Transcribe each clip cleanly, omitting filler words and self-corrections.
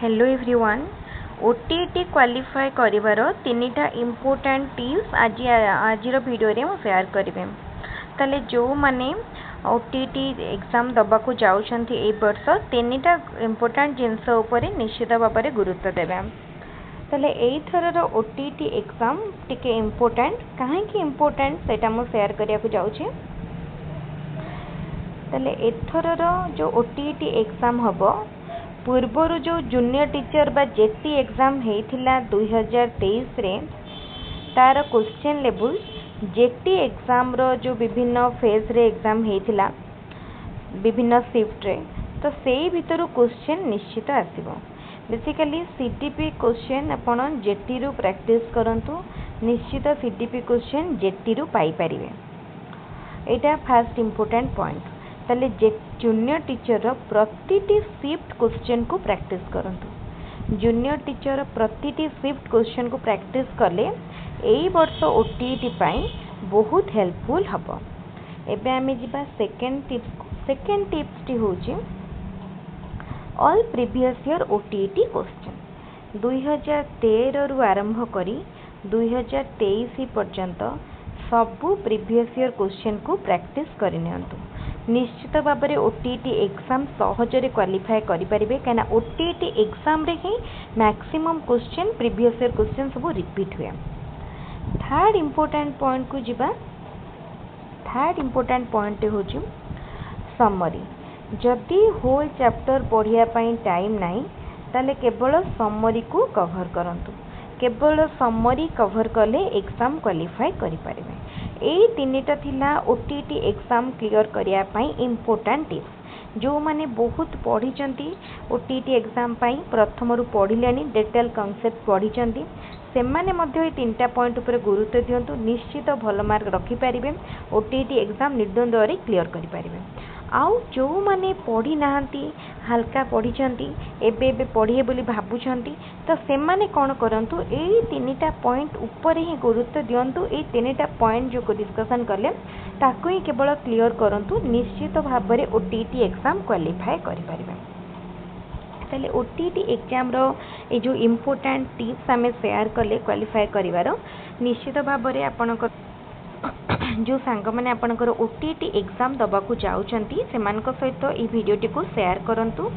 Hello everyone OTT qualify करिवार तीनिटा important tips आज वीडियो रे शेयर करें। ताले जो माने ओटीटी एग्जाम दबा को जाउछंती ए वर्ष तीनिटा इम्पोर्टेंट जिनस उपरे निश्चित भाव में गुरुत्व देवे। ताले एई थरर ओटीटी एग्जाम टिके इम्पोर्टेंट काहे कि इम्पोर्टेंट सेटा मु शेयर करिया को जाउछि। ताले एथरर जो ओटीटी एग्जाम हबो पूर्वर जो जूनियर टीचर बा जेटी एग्जाम होता 2023 रे तार क्वेश्चन लेवल जेटी एग्जाम रो जो विभिन्न फेज रे एग्जाम होता विभिन्न शिफ्ट रे तो से भीतर क्वेश्चन निश्चित आसीबो। बेसिकली सीडीपी क्वेश्चन आपण जेटी रू प्रैक्टिस करंतु निश्चित सीडीपी क्वेश्चन जेटी रू पाई परिवे। एटा फर्स्ट इंपोर्टेंट पॉइंट। ताले जूनियर टीचर प्रतिटी शिफ्ट क्वेश्चन को प्रैक्टिस करंतु। जूनियर टीचर प्रतिटी शिफ्ट क्वेश्चन को प्रैक्टिस कले एई वर्ष ओटीटी पाई बहुत हेल्पफुल हबो। एबे आमे जिबा सेकंड टिप्स टी होची all previous year OTT question 2013 रु आरंभ करी 2023 पर्यंत सबु प्रीवियस ईयर क्वेश्चन को प्रैक्टिस करनियंतु। निश्चित भाव में ओटीटी एग्जाम सहजरे क्वालिफाई करि परिबे काना ओटीटी एग्जाम रे ही maximum question previous year question सब रिपीट हुए। थर्ड इंपोर्टेंट पॉइंट को जिबा। थर्ड इंपोर्टेंट पॉइंट होची समरी। जदि होल चैप्टर पढ़िया पई टाइम नाही ताले केवल समरी को कवर करंतु। केवल समरी कवर कले एग्जाम क्वालिफाई करि परिबे। एई तीनिटा थिला ओटीटी एग्जाम क्लियर करिया पई इम्पोर्टेंट टिप्स। जो माने बहुत पढ़ी ओटीटी एग्जाम पई प्रथम रु पढ़िलेनी डिटेल कांसेप्ट पढ़ी से माने मध्य ए तीनटा पॉइंट ऊपर गुरुत्व दियंतु। निश्चित भल मार्क रखि परिबे। ओटीटी एग्जाम निर्द्वंद्व रे क्लियर करि परिबे। आउ जो माने पढ़ी नाहंती हल्का पढ़ी एबे एबे पढ़िए बोली भाबुछंती तो से माने कोन करंतु एई तीनिटा पॉइंट ऊपर ही गुरुत्व दियंतु। एई तीनिटा पॉइंट जो को डिस्कशन करले ताको ही केवल क्लियर करंतु। निश्चित भाव में ओटीटी एग्जाम क्वालिफाई करि परिबे। ताले ओटीटी एग्जाम रो ए जो इम्पोर्टेंट टिप्स आमे शेयर कले क्वालिफाई करिवारो निश्चित भाव में आपनकर जो सांग मैंने आपनकर ओटीटी एग्जाम दबा को जाउछंती सेमानक सहित ए वीडियोटी को शेयर करंतु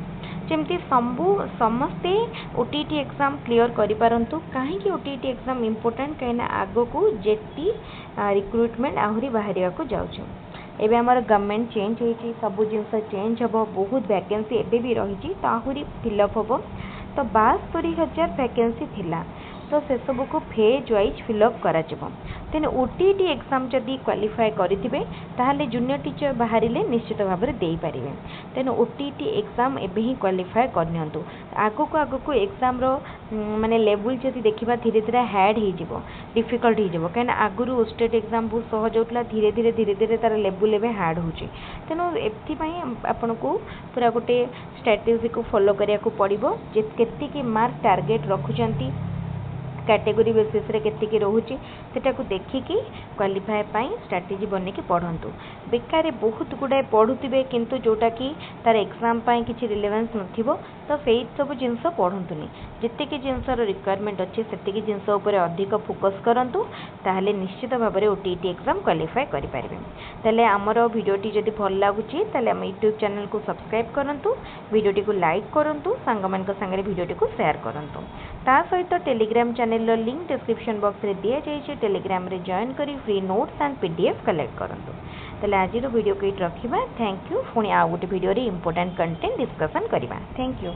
जेमती समस्ते ओटीटी एग्जाम क्लियर करि पारंतु। काहे कि ओटीटी एग्जाम इम्पोर्टेंट कहना आगो को जेटी रिक्रुटमेंट आहुरी बाहरिया को जाउछ। एबे हमर गवर्नमेंट चेंज होईची सब जिनस चेंज हबो बहुत वैकेंसी एबे भी रहिची तो आहुरी फिलअप हबो। तो 72,000 वैकेंसी थिला तो से सब को फेज वाइज फिलअप करा जिवो। तेने ओटीटी एग्जाम जदि क्वालिफाई करिथिबे ताहाले जूनियर टीचर बाहरिले निश्चित भाव में देई परिबे। तेने ओटीटी एग्जाम एबे ही क्वालिफाई करनियंतु। आगो को एग्जाम रो माने लेवल जदि देखिबा धीरे धीरे हार्ड ही जिवो डिफिकल्ट ही जिवो काना आगुरु स्टेट एग्जाम बहुत सहज होतला धीरे धीरे तार लेवल एबे हार्ड होची। तेनो एथि पई आपन को पूरा गोटे स्ट्रेटजी को फॉलो करिया को पड़िबो जे केति की मार्क टारगेट रखुचंती कैटेगरी बेसिस रे केतिकी रोहुची सेटा को देखिकी क्वालिफाई पाई स्ट्रेटजी बने की पढ़ंतु। बेकार बहुत गुडाए पढ़ुथिबे किंतु जोटा कि तार एग्जाम पाई किछि रिलेवेंस नथिबो तो सेई सब जिंस पढ़ंतुनी। जेतेकी जिंसर रिक्वायरमेंट अछि सेतेकी जिंस ऊपर अधिक फोकस करंतु ताहले निश्चित भाव में ओटीटी एग्जाम क्वालिफाई करि पारिबे। ताले हमर वीडियोटी जदि भल लागुची ताले हम यूट्यूब चैनल को सब्सक्राइब करंतु वीडियोटी को लाइक करंतु सांग मानक संगे वीडियोटी को शेयर करंतु। ता सहित Telegram channel link description box रे दिया जाइए। टेलीग्राम रे जॉइन करी free notes and PDF collect करंतु। ताले आज वीडियो को रखिबा। Thank you. पुणी आ गोटे वीडियो रे इंपोर्टेंट कंटेंट डिस्कशन करबा। Thank you.